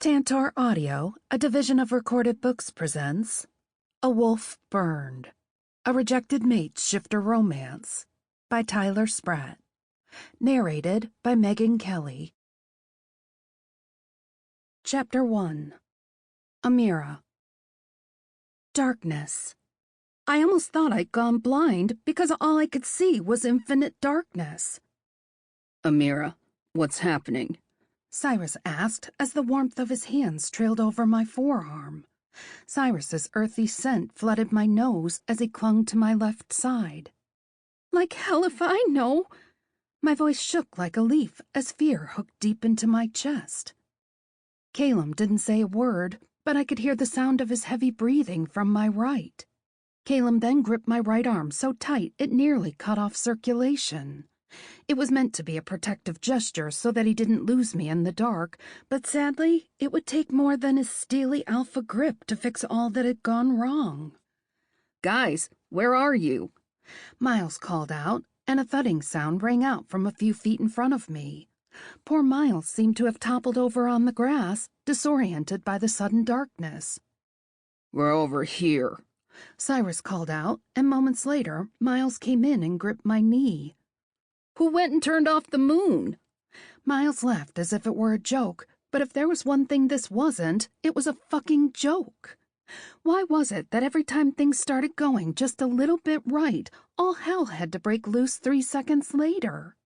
Tantor Audio, a division of Recorded Books, presents A Wolf Burned, a Rejected Mate's Shifter Romance by Tyler Spratt. Narrated by Meghan Kelly. Chapter 1. Amira. Darkness. I almost thought I'd gone blind because all I could see was infinite darkness. Amira, what's happening? Cyrus asked as the warmth of his hands trailed over my forearm. Cyrus's earthy scent flooded my nose as he clung to my left side. Like hell if I know! My voice shook like a leaf as fear hooked deep into my chest. Calum didn't say a word, but I could hear the sound of his heavy breathing from my right. Calum then gripped my right arm so tight it nearly cut off circulation. It was meant to be a protective gesture so that he didn't lose me in the dark, but sadly, it would take more than his steely alpha grip to fix all that had gone wrong. Guys, where are you? Miles called out, and a thudding sound rang out from a few feet in front of me. Poor Miles seemed to have toppled over on the grass, disoriented by the sudden darkness. We're over here, Cyrus called out, and moments later, Miles came in and gripped my knee. Who went and turned off the moon? Miles laughed as if it were a joke, but if there was one thing this wasn't, it was a fucking joke. Why was it that every time things started going just a little bit right, all hell had to break loose 3 seconds later?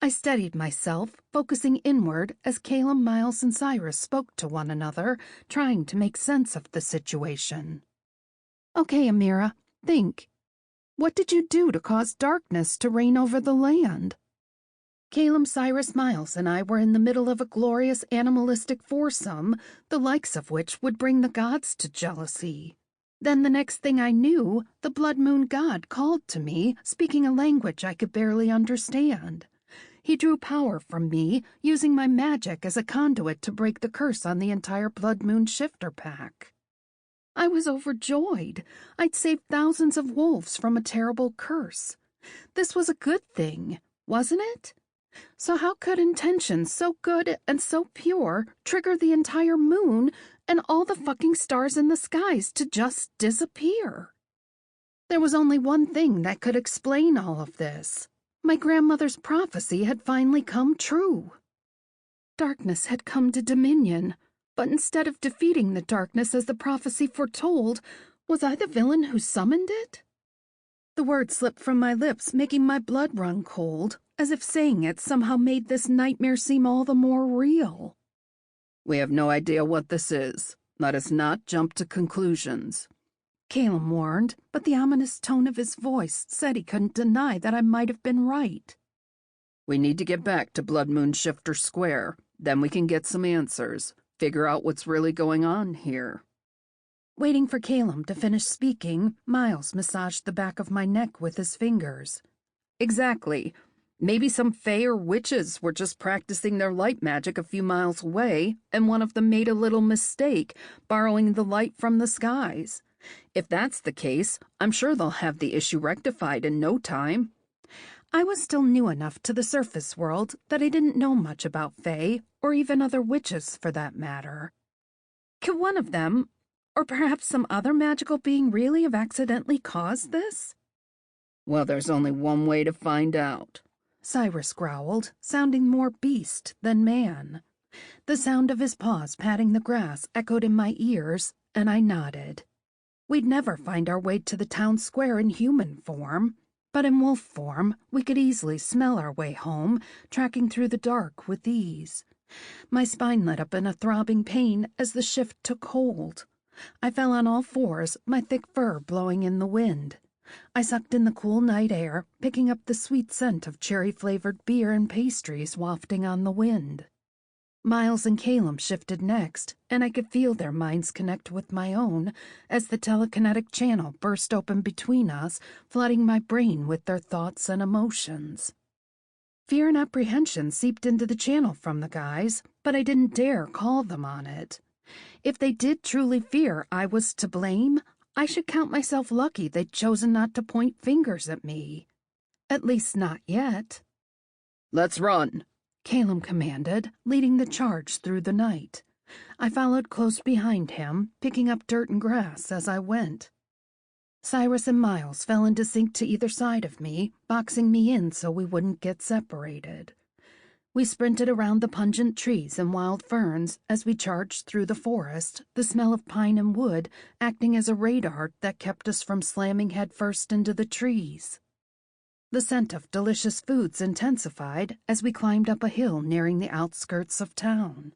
I steadied myself, focusing inward as Calum, Miles, and Cyrus spoke to one another, trying to make sense of the situation. Okay, Amira, think. What did you do to cause darkness to reign over the land? Calum, Cyrus, Miles, and I were in the middle of a glorious animalistic foursome, the likes of which would bring the gods to jealousy. Then the next thing I knew, the blood moon god called to me, speaking a language I could barely understand. He drew power from me, using my magic as a conduit to break the curse on the entire blood moon shifter pack. I was overjoyed. I'd saved thousands of wolves from a terrible curse. This was a good thing, wasn't it? So how could intentions so good and so pure trigger the entire moon and all the fucking stars in the skies to just disappear? There was only one thing that could explain all of this. My grandmother's prophecy had finally come true. Darkness had come to Dominion. But instead of defeating the darkness as the prophecy foretold, was I the villain who summoned it? The word slipped from my lips, making my blood run cold, as if saying it somehow made this nightmare seem all the more real. We have no idea what this is. Let us not jump to conclusions, Calum warned, but the ominous tone of his voice said he couldn't deny that I might have been right. We need to get back to Blood Moon Shifter Square. Then we can get some answers. Figure out what's really going on here. Waiting for Calum to finish speaking, Miles massaged the back of my neck with his fingers. Exactly. Maybe some fae or witches were just practicing their light magic a few miles away, and one of them made a little mistake, borrowing the light from the skies. If that's the case, I'm sure they'll have the issue rectified in no time. I was still new enough to the surface world that I didn't know much about fae, or even other witches for that matter. Could one of them, or perhaps some other magical being, really have accidentally caused this? Well, there's only one way to find out, Cyrus growled, sounding more beast than man. The sound of his paws patting the grass echoed in my ears, and I nodded. We'd never find our way to the town square in human form. But in wolf form, we could easily smell our way home, tracking through the dark with ease. My spine lit up in a throbbing pain as the shift took hold. I fell on all fours, my thick fur blowing in the wind. I sucked in the cool night air, picking up the sweet scent of cherry-flavored beer and pastries wafting on the wind. Miles and Calum shifted next, and I could feel their minds connect with my own as the telekinetic channel burst open between us, flooding my brain with their thoughts and emotions. Fear and apprehension seeped into the channel from the guys, but I didn't dare call them on it. If they did truly fear I was to blame, I should count myself lucky they'd chosen not to point fingers at me. At least not yet. Let's run, Calum commanded, leading the charge through the night. I followed close behind him, picking up dirt and grass as I went. Cyrus and Miles fell into sync to either side of me, boxing me in so we wouldn't get separated. We sprinted around the pungent trees and wild ferns as we charged through the forest, the smell of pine and wood acting as a radar that kept us from slamming headfirst into the trees. The scent of delicious foods intensified as we climbed up a hill nearing the outskirts of town.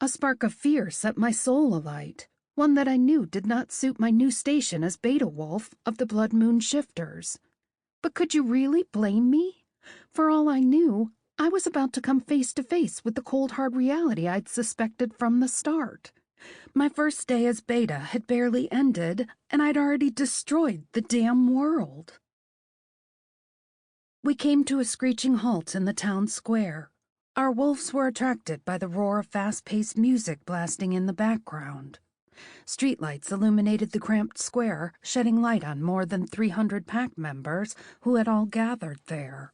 A spark of fear set my soul alight, one that I knew did not suit my new station as Beta Wolf of the Blood Moon Shifters. But could you really blame me? For all I knew, I was about to come face to face with the cold hard reality I'd suspected from the start. My first day as Beta had barely ended, and I'd already destroyed the damn world. We came to a screeching halt in the town square. Our wolves were attracted by the roar of fast-paced music blasting in the background. Streetlights illuminated the cramped square, shedding light on more than 300 pack members who had all gathered there.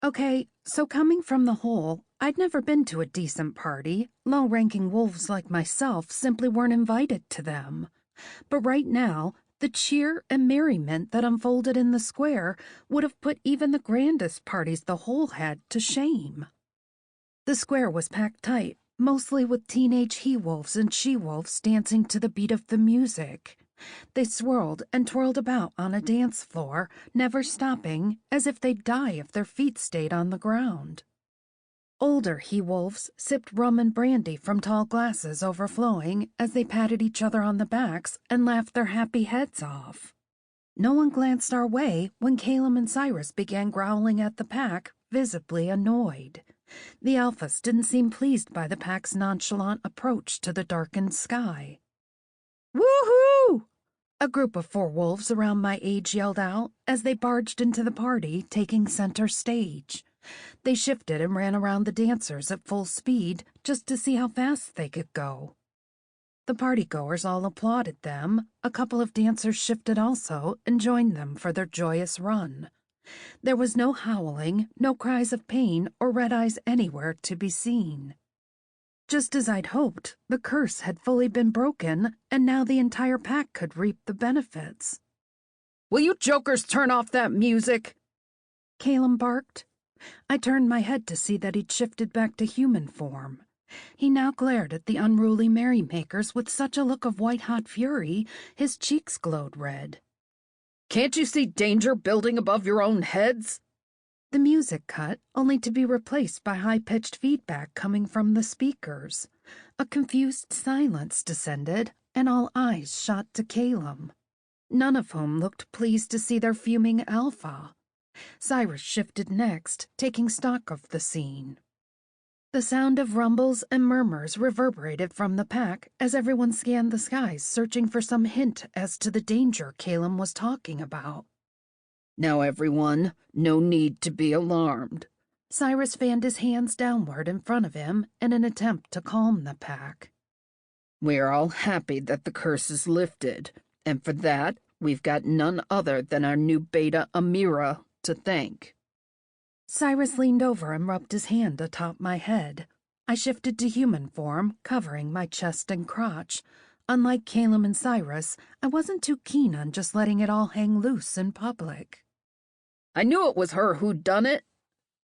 Okay, so coming from the hole, I'd never been to a decent party. Low-ranking wolves like myself simply weren't invited to them. But right now, the cheer and merriment that unfolded in the square would have put even the grandest parties the hole had to shame. The square was packed tight, mostly with teenage he-wolves and she-wolves dancing to the beat of the music. They swirled and twirled about on a dance floor, never stopping, as if they'd die if their feet stayed on the ground. Older he-wolves sipped rum and brandy from tall glasses overflowing as they patted each other on the backs and laughed their happy heads off. No one glanced our way when Caleb and Cyrus began growling at the pack, visibly annoyed. The alphas didn't seem pleased by the pack's nonchalant approach to the darkened sky. "Woohoo!" A group of 4 wolves around my age yelled out as they barged into the party, taking center stage. They shifted and ran around the dancers at full speed just to see how fast they could go. The partygoers all applauded them. A couple of dancers shifted also and joined them for their joyous run. There was no howling, no cries of pain or red eyes anywhere to be seen. Just as I'd hoped, the curse had fully been broken, and now the entire pack could reap the benefits. "Will you jokers turn off that music?" Caleb barked. I turned my head to see that he'd shifted back to human form. He now glared at the unruly merrymakers with such a look of white-hot fury, his cheeks glowed red. "Can't you see danger building above your own heads?" The music cut, only to be replaced by high-pitched feedback coming from the speakers. A confused silence descended, and all eyes shot to Caleb, none of whom looked pleased to see their fuming alpha. Cyrus shifted next, taking stock of the scene. The sound of rumbles and murmurs reverberated from the pack as everyone scanned the skies, searching for some hint as to the danger Caleb was talking about. "Now, everyone, no need to be alarmed." Cyrus fanned his hands downward in front of him in an attempt to calm the pack. "We are all happy that the curse is lifted, and for that we've got none other than our new beta Amira to thank." Cyrus leaned over and rubbed his hand atop my head. I shifted to human form, covering my chest and crotch. Unlike Caleb and Cyrus, I wasn't too keen on just letting it all hang loose in public. "I knew it was her who'd done it."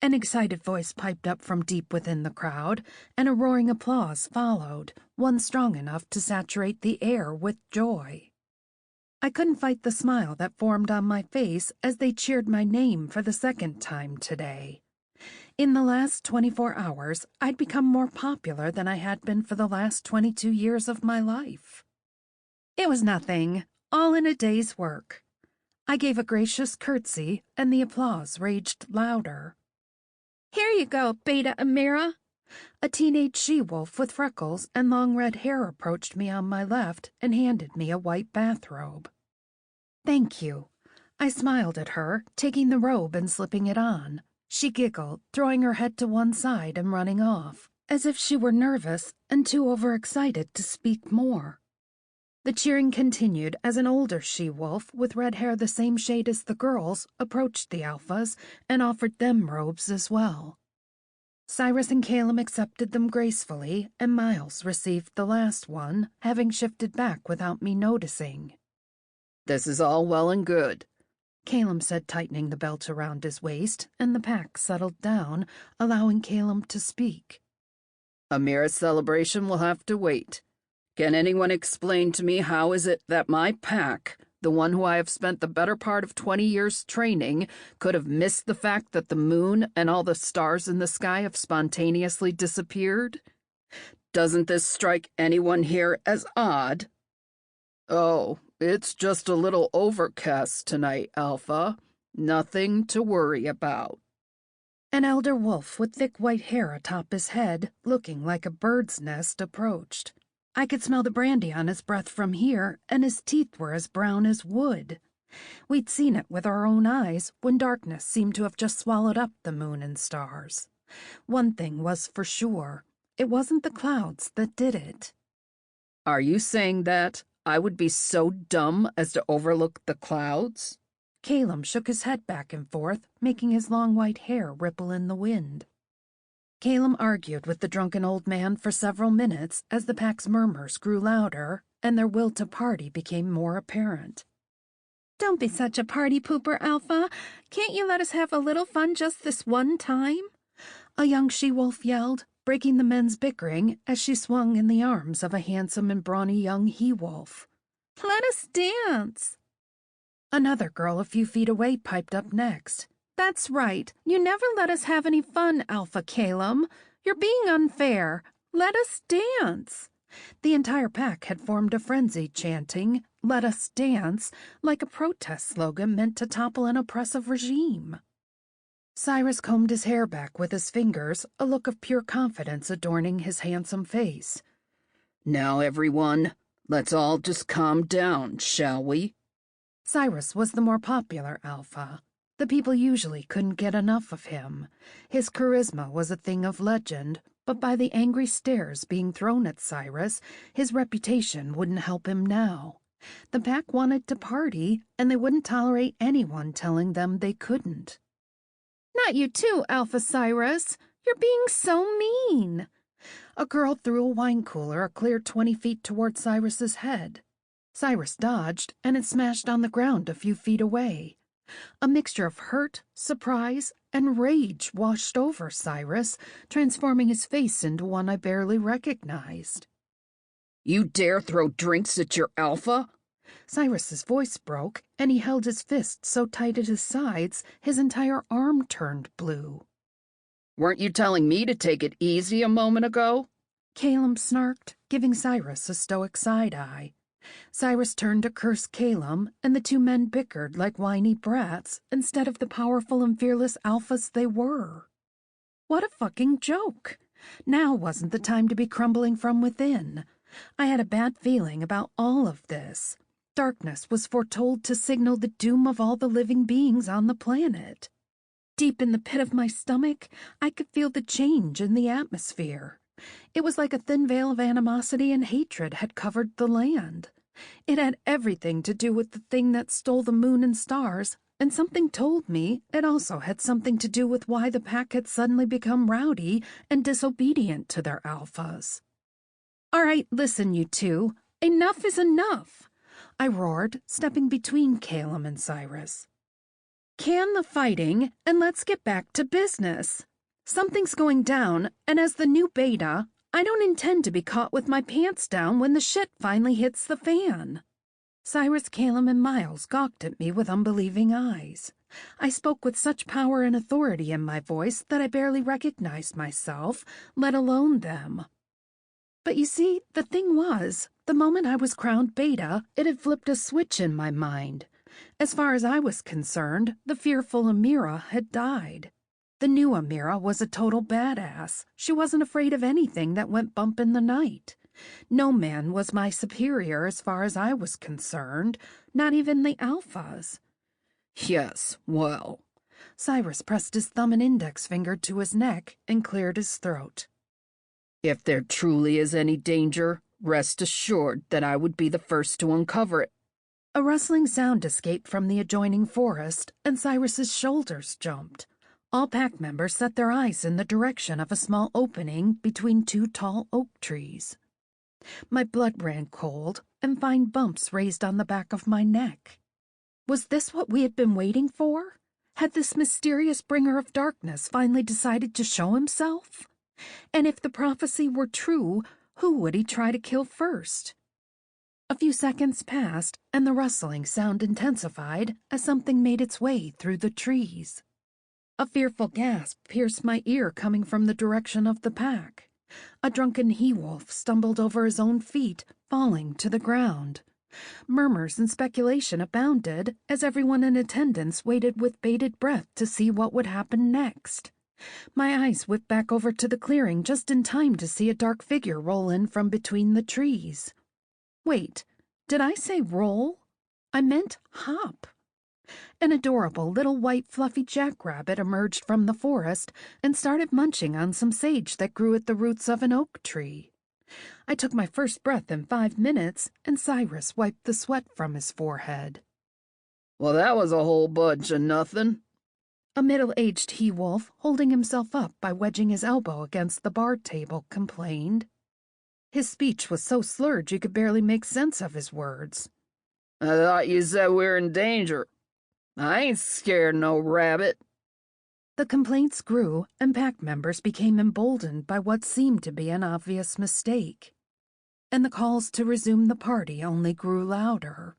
An excited voice piped up from deep within the crowd, and a roaring applause followed, one strong enough to saturate the air with joy. I couldn't fight the smile that formed on my face as they cheered my name for the second time today. In the last 24 hours, I'd become more popular than I had been for the last 22 years of my life. It was nothing, all in a day's work. I gave a gracious curtsy, and the applause raged louder. "Here you go, Beta Amira." A teenage she-wolf with freckles and long red hair approached me on my left and handed me a white bathrobe. "Thank you." I smiled at her, taking the robe and slipping it on. She giggled, throwing her head to one side and running off, as if she were nervous and too overexcited to speak more. The cheering continued as an older she-wolf with red hair the same shade as the girls approached the alphas and offered them robes as well. Cyrus and Calum accepted them gracefully, and Miles received the last one, having shifted back without me noticing. "This is all well and good," Calum said, tightening the belt around his waist, and the pack settled down, allowing Calum to speak. "Amira's celebration will have to wait. Can anyone explain to me how is it that my pack, the one who I have spent the better part of 20 years training, could have missed the fact that the moon and all the stars in the sky have spontaneously disappeared? Doesn't this strike anyone here as odd?" "Oh, it's just a little overcast tonight, Alpha. Nothing to worry about." An elder wolf with thick white hair atop his head, looking like a bird's nest, approached. I could smell the brandy on his breath from here, and his teeth were as brown as wood. We'd seen it with our own eyes when darkness seemed to have just swallowed up the moon and stars. One thing was for sure, it wasn't the clouds that did it. "Are you saying that I would be so dumb as to overlook the clouds?" Calum shook his head back and forth, making his long white hair ripple in the wind. Calum argued with the drunken old man for several minutes as the pack's murmurs grew louder and their will to party became more apparent. "Don't be such a party pooper, Alpha. Can't you let us have a little fun just this one time?" a young she-wolf yelled, breaking the men's bickering as she swung in the arms of a handsome and brawny young he-wolf. "Let us dance." Another girl a few feet away piped up next. "That's right. You never let us have any fun, Alpha Calum. You're being unfair. Let us dance." The entire pack had formed a frenzy, chanting, "Let us dance," like a protest slogan meant to topple an oppressive regime. Cyrus combed his hair back with his fingers, a look of pure confidence adorning his handsome face. "Now, everyone, let's all just calm down, shall we?" Cyrus was the more popular Alpha. The people usually couldn't get enough of him. His charisma was a thing of legend, but by the angry stares being thrown at Cyrus, his reputation wouldn't help him now. The pack wanted to party, and they wouldn't tolerate anyone telling them they couldn't. "Not you too, Alpha Cyrus. You're being so mean." A girl threw a wine cooler a clear 20 feet toward Cyrus's head. Cyrus dodged, and it smashed on the ground a few feet away. A mixture of hurt, surprise, and rage washed over Cyrus, transforming his face into one I barely recognized. "You dare throw drinks at your Alpha?" Cyrus's voice broke, and he held his fist so tight at his sides his entire arm turned blue. "Weren't you telling me to take it easy a moment ago?" Calum snarked, giving Cyrus a stoic side-eye. Cyrus turned to curse Calum, and the two men bickered like whiny brats instead of the powerful and fearless alphas they were. What a fucking joke! Now wasn't the time to be crumbling from within. I had a bad feeling about all of this. Darkness was foretold to signal the doom of all the living beings on the planet. Deep in the pit of my stomach, I could feel the change in the atmosphere. It was like a thin veil of animosity and hatred had covered the land. It had everything to do with the thing that stole the moon and stars, and something told me it also had something to do with why the pack had suddenly become rowdy and disobedient to their alphas. "All right, listen, you two. Enough is enough," I roared, stepping between Calum and Cyrus. "Can the fighting, and let's get back to business. Something's going down, and as the new beta, I don't intend to be caught with my pants down when the shit finally hits the fan." Cyrus, Calum, and Miles gawked at me with unbelieving eyes. I spoke with such power and authority in my voice that I barely recognized myself, let alone them. But you see, the thing was, the moment I was crowned beta, it had flipped a switch in my mind. As far as I was concerned, the fearful Amira had died. The new Amira was a total badass. She wasn't afraid of anything that went bump in the night. No man was my superior as far as I was concerned, not even the alphas. "Yes, well." Cyrus pressed his thumb and index finger to his neck and cleared his throat. "If there truly is any danger, rest assured that I would be the first to uncover it." A rustling sound escaped from the adjoining forest, and Cyrus's shoulders jumped. All pack members set their eyes in the direction of a small opening between two tall oak trees. My blood ran cold, and fine bumps raised on the back of my neck. Was this what we had been waiting for? Had this mysterious bringer of darkness finally decided to show himself? And if the prophecy were true, who would he try to kill first? A few seconds passed, and the rustling sound intensified as something made its way through the trees. A fearful gasp pierced my ear coming from the direction of the pack. A drunken he-wolf stumbled over his own feet, falling to the ground. Murmurs and speculation abounded as everyone in attendance waited with bated breath to see what would happen next. My eyes whipped back over to the clearing just in time to see a dark figure roll in from between the trees. Wait, did I say roll? I meant hop. An adorable little white fluffy jackrabbit emerged from the forest and started munching on some sage that grew at the roots of an oak tree. I took my first breath in 5 minutes, and Cyrus wiped the sweat from his forehead. Well, that was a whole bunch of nothing. A middle-aged he-wolf, holding himself up by wedging his elbow against the bar table, complained. His speech was so slurred you could barely make sense of his words. I thought you said we were in danger. I ain't scared no rabbit. The complaints grew, and pack members became emboldened by what seemed to be an obvious mistake. And the calls to resume the party only grew louder.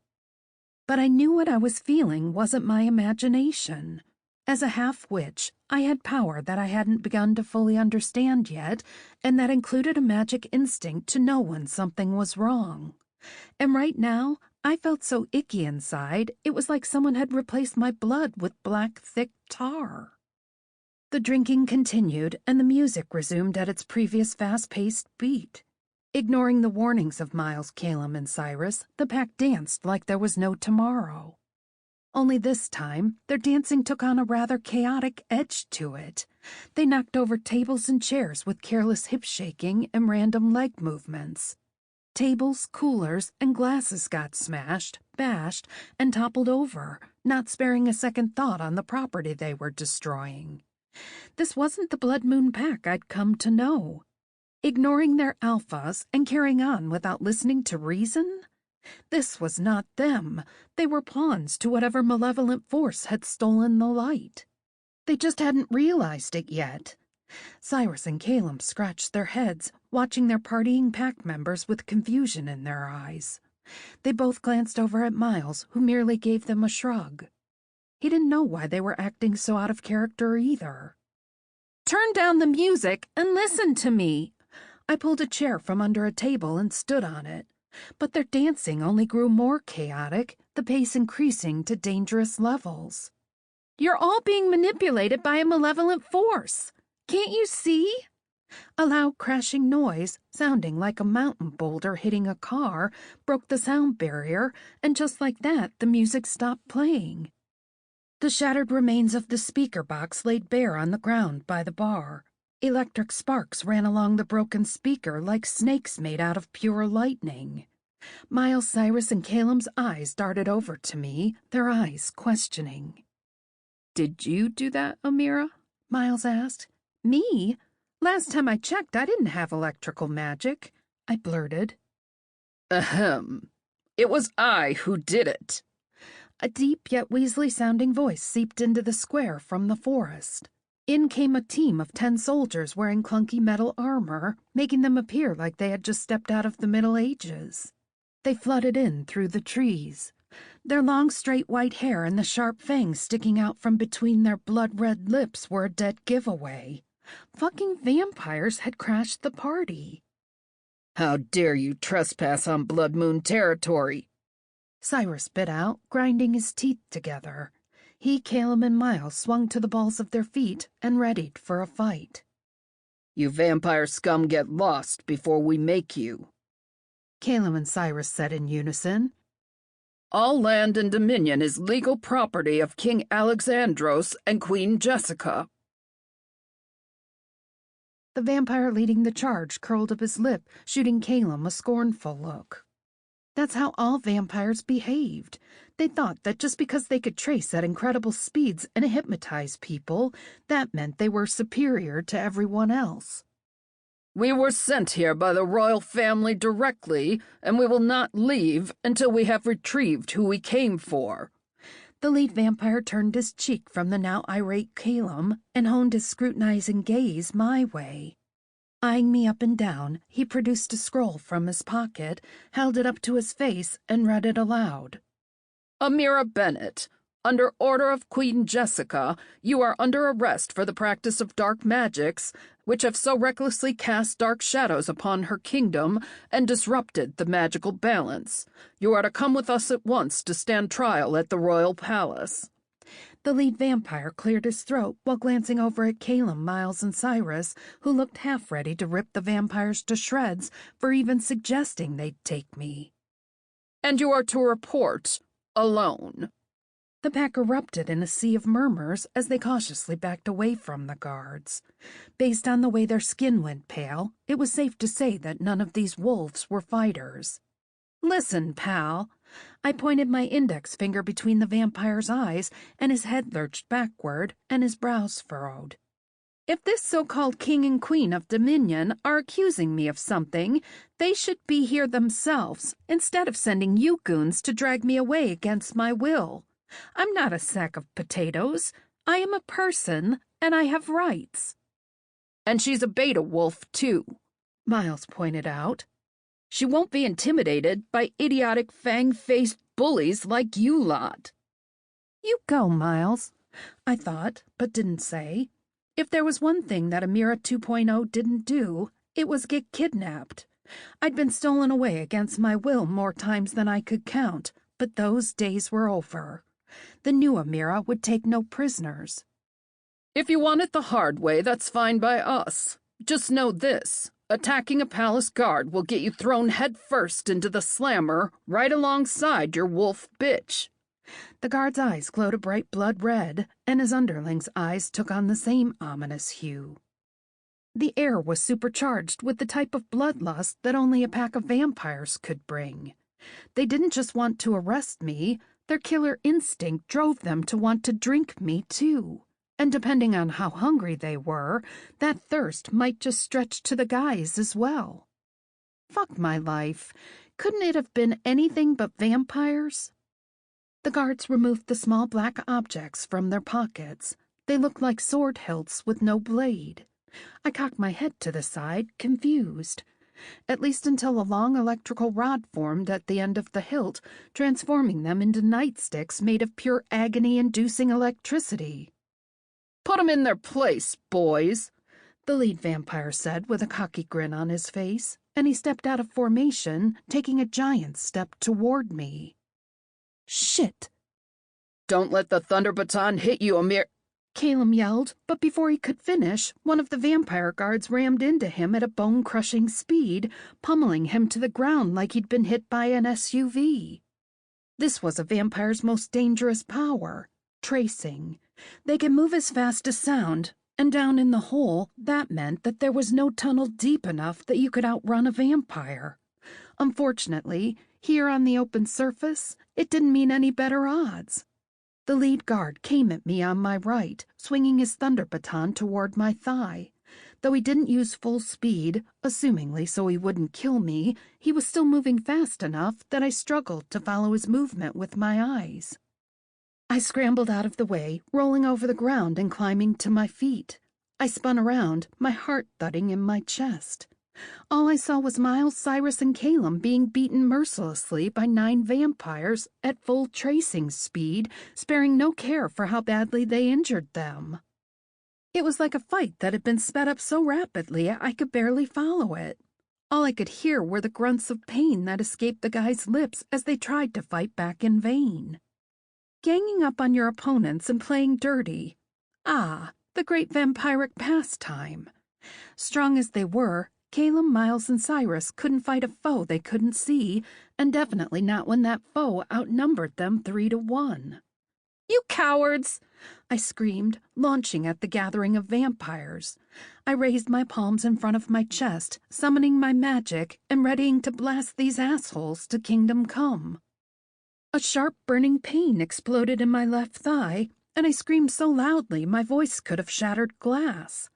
But I knew what I was feeling wasn't my imagination. As a half-witch, I had power that I hadn't begun to fully understand yet, and that included a magic instinct to know when something was wrong. And right now, I felt so icky inside, it was like someone had replaced my blood with black, thick tar. The drinking continued, and the music resumed at its previous fast-paced beat. Ignoring the warnings of Miles, Calum, and Cyrus, the pack danced like there was no tomorrow. Only this time, their dancing took on a rather chaotic edge to it. They knocked over tables and chairs with careless hip-shaking and random leg movements. Tables, coolers, and glasses got smashed, bashed, and toppled over, not sparing a second thought on the property they were destroying. This wasn't the Blood Moon Pack I'd come to know. Ignoring their alphas and carrying on without listening to reason? This was not them. They were pawns to whatever malevolent force had stolen the light. They just hadn't realized it yet. Cyrus and Calum scratched their heads, watching their partying pack members with confusion in their eyes. They both glanced over at Miles, who merely gave them a shrug. He didn't know why they were acting so out of character either. "Turn down the music and listen to me." I pulled a chair from under a table and stood on it. But their dancing only grew more chaotic, the pace increasing to dangerous levels. "You're all being manipulated by a malevolent force. Can't you see?" A loud crashing noise, sounding like a mountain boulder hitting a car, broke the sound barrier, and just like that, the music stopped playing. The shattered remains of the speaker box laid bare on the ground by the bar. Electric sparks ran along the broken speaker like snakes made out of pure lightning. Miles, Cyrus, and Calum's eyes darted over to me, their eyes questioning. "Did you do that, Amira?" Miles asked. "Me? Last time I checked, I didn't have electrical magic," I blurted. Ahem. It was I who did it. A deep yet weaselly-sounding voice seeped into the square from the forest. In came a team of 10 soldiers wearing clunky metal armor, making them appear like they had just stepped out of the Middle Ages. They flooded in through the trees. Their long, straight white hair and the sharp fangs sticking out from between their blood-red lips were a dead giveaway. Fucking vampires had crashed the party. "How dare you trespass on Blood Moon territory?" Cyrus bit out, grinding his teeth together. He, Calum, and Miles swung to the balls of their feet and readied for a fight. "You vampire scum get lost before we make you," Calum and Cyrus said in unison. "All land and dominion is legal property of King Alexandros and Queen Jessica." The vampire leading the charge curled up his lip, shooting Calum a scornful look. That's how all vampires behaved. They thought that just because they could trace at incredible speeds and hypnotize people, that meant they were superior to everyone else. We were sent here by the royal family directly, and we will not leave until we have retrieved who we came for. The lead vampire turned his cheek from the now irate Calum and honed his scrutinizing gaze my way. Eyeing me up and down, he produced a scroll from his pocket, held it up to his face, and read it aloud. Amira Bennett, under order of Queen Jessica, you are under arrest for the practice of dark magics, which have so recklessly cast dark shadows upon her kingdom and disrupted the magical balance. You are to come with us at once to stand trial at the royal palace. The lead vampire cleared his throat while glancing over at Calum, Miles, and Cyrus, who looked half ready to rip the vampires to shreds for even suggesting they'd take me. And you are to report alone. The pack erupted in a sea of murmurs as they cautiously backed away from the guards. Based on the way their skin went pale, it was safe to say that none of these wolves were fighters. Listen, pal. I pointed my index finger between the vampire's eyes, and his head lurched backward and his brows furrowed. If this so-called king and queen of Dominion are accusing me of something, they should be here themselves, instead of sending you goons to drag me away against my will. I'm not a sack of potatoes. I am a person, and I have rights. And she's a beta wolf, too, Miles pointed out. She won't be intimidated by idiotic fang-faced bullies like you lot. You go, Miles, I thought, but didn't say. If there was one thing that Amira 2.0 didn't do, it was get kidnapped. I'd been stolen away against my will more times than I could count, but those days were over. The new Amira would take no prisoners. If you want it the hard way, that's fine by us. Just know this. Attacking a palace guard will get you thrown headfirst into the slammer right alongside your wolf bitch. The guard's eyes glowed a bright blood red, and his underling's eyes took on the same ominous hue. The air was supercharged with the type of bloodlust that only a pack of vampires could bring. They didn't just want to arrest me, their killer instinct drove them to want to drink me too. And depending on how hungry they were, that thirst might just stretch to the guys as well. Fuck my life. Couldn't it have been anything but vampires? The guards removed the small black objects from their pockets. They looked like sword hilts with no blade. I cocked my head to the side, confused. At least until a long electrical rod formed at the end of the hilt, transforming them into nightsticks made of pure agony-inducing electricity. Put 'em in their place, boys, the lead vampire said with a cocky grin on his face, and he stepped out of formation, taking a giant step toward me. Shit! Don't let the thunder baton hit you, Amir, Calum yelled, but before he could finish, one of the vampire guards rammed into him at a bone-crushing speed, pummeling him to the ground like he'd been hit by an SUV. This was a vampire's most dangerous power, tracing. They can move as fast as sound, and down in the hole, that meant that there was no tunnel deep enough that you could outrun a vampire. Unfortunately, here on the open surface, it didn't mean any better odds. The lead guard came at me on my right, swinging his thunder baton toward my thigh. Though he didn't use full speed, assumingly so he wouldn't kill me, he was still moving fast enough that I struggled to follow his movement with my eyes. I scrambled out of the way, rolling over the ground and climbing to my feet. I spun around, my heart thudding in my chest. All I saw was Miles, Cyrus, and Calum being beaten mercilessly by 9 vampires at full tracing speed, sparing no care for how badly they injured them. It was like a fight that had been sped up so rapidly I could barely follow it. All I could hear were the grunts of pain that escaped the guys' lips as they tried to fight back in vain. Ganging up on your opponents and playing dirty. Ah, the great vampiric pastime. Strong as they were, Calum, Miles, and Cyrus couldn't fight a foe they couldn't see, and definitely not when that foe outnumbered them 3-1. You cowards! I screamed, launching at the gathering of vampires. I raised my palms in front of my chest, summoning my magic and readying to blast these assholes to kingdom come. A sharp burning pain exploded in my left thigh, and I screamed so loudly my voice could have shattered glass.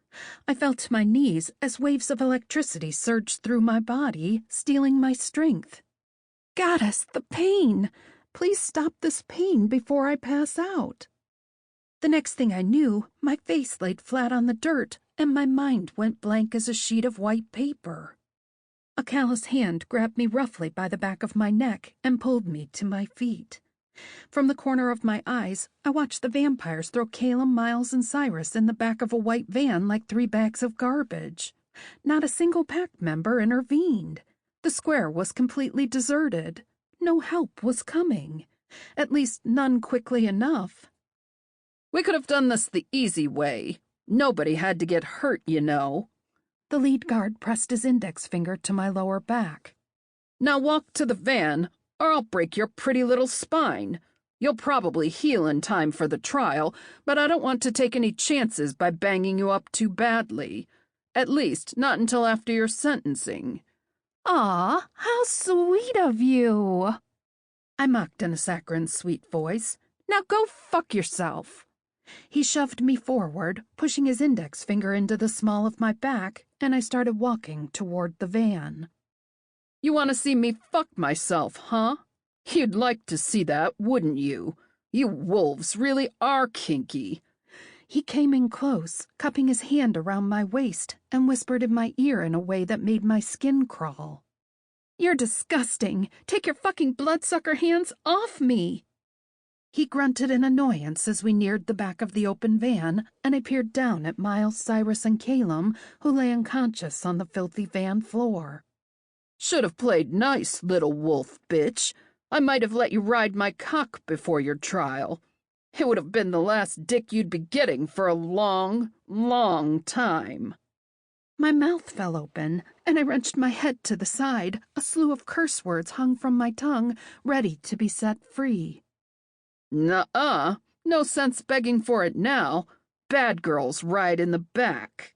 I fell to my knees as waves of electricity surged through my body, stealing my strength. Goddess, the pain! Please stop this pain before I pass out. The next thing I knew, my face laid flat on the dirt, and my mind went blank as a sheet of white paper. A callous hand grabbed me roughly by the back of my neck and pulled me to my feet. From the corner of my eyes, I watched the vampires throw Caleb, Miles, and Cyrus in the back of a white van like 3 bags of garbage. Not a single pack member intervened. The square was completely deserted. No help was coming. At least none quickly enough. We could have done this the easy way. Nobody had to get hurt, you know. The lead guard pressed his index finger to my lower back. Now walk to the van, or I'll break your pretty little spine. You'll probably heal in time for the trial, but I don't want to take any chances by banging you up too badly. At least, not until after your sentencing. Aw, how sweet of you, I mocked in a saccharin's sweet voice. Now go fuck yourself. He shoved me forward, pushing his index finger into the small of my back, and I started walking toward the van. You want to see me fuck myself, huh? You'd like to see that, wouldn't you? You wolves really are kinky. He came in close, cupping his hand around my waist, and whispered in my ear in a way that made my skin crawl. You're disgusting. Take your fucking bloodsucker hands off me. He grunted in annoyance as we neared the back of the open van, and I peered down at Miles, Cyrus, and Caleb, who lay unconscious on the filthy van floor. Should have played nice, little wolf bitch. I might have let you ride my cock before your trial. It would have been the last dick you'd be getting for a long, long time. My mouth fell open, and I wrenched my head to the side. A slew of curse words hung from my tongue, ready to be set free. Nuh-uh. No sense begging for it now. Bad girls ride in the back,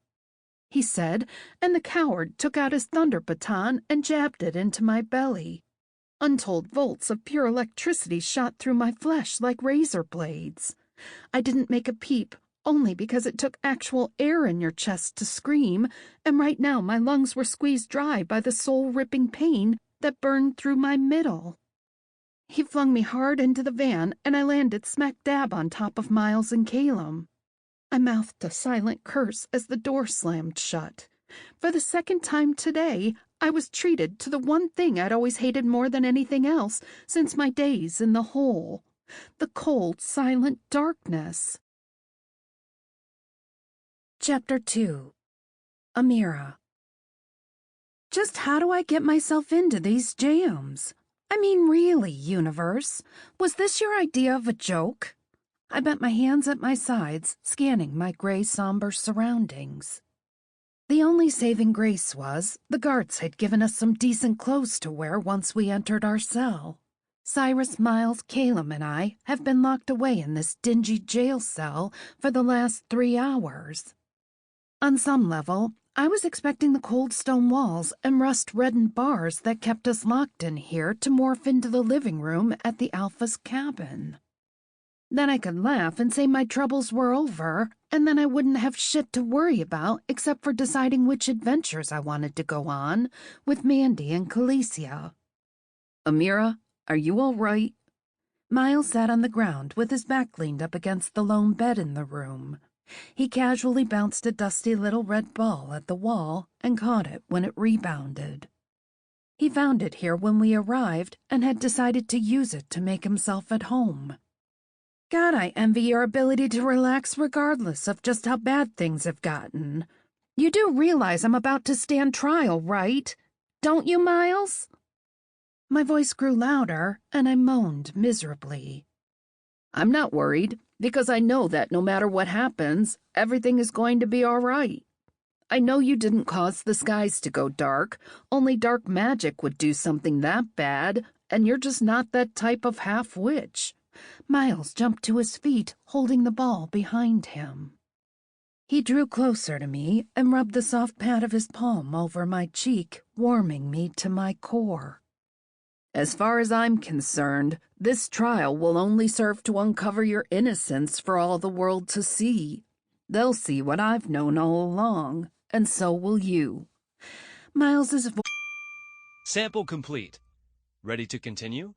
he said, and the coward took out his thunder baton and jabbed it into my belly. Untold volts of pure electricity shot through my flesh like razor blades. I didn't make a peep, only because it took actual air in your chest to scream, and right now my lungs were squeezed dry by the soul-ripping pain that burned through my middle. He flung me hard into the van, and I landed smack dab on top of Miles and Caleb. I mouthed a silent curse as the door slammed shut. For the second time today, I was treated to the one thing I'd always hated more than anything else since my days in the hole: the cold, silent darkness. Chapter 2. Amira. Just how do I get myself into these jams? I mean, really, universe, was this your idea of a joke? I bent my hands at my sides, scanning my gray, somber surroundings. The only saving grace was the guards had given us some decent clothes to wear once we entered our cell. Cyrus, Miles, Caleb, and I have been locked away in this dingy jail cell for the last 3 hours. On some level, I was expecting the cold stone walls and rust-reddened bars that kept us locked in here to morph into the living room at the Alpha's cabin. Then I could laugh and say my troubles were over, and then I wouldn't have shit to worry about except for deciding which adventures I wanted to go on with Mandy and Calicia. Amira, are you all right? Miles sat on the ground with his back leaned up against the lone bed in the room. He casually bounced a dusty little red ball at the wall and caught it when it rebounded. He found it here when we arrived and had decided to use it to make himself at home. God, I envy your ability to relax regardless of just how bad things have gotten. You do realize I'm about to stand trial, right? Don't you, Miles? My voice grew louder, and I moaned miserably. I'm not worried, because I know that no matter what happens, everything is going to be all right. I know you didn't cause the skies to go dark. Only dark magic would do something that bad, and you're just not that type of half-witch. Miles jumped to his feet, holding the ball behind him. He drew closer to me and rubbed the soft pad of his palm over my cheek, warming me to my core. As far as I'm concerned, this trial will only serve to uncover your innocence for all the world to see. They'll see what I've known all along, and so will you. Miles's voice. Sample complete. Ready to continue?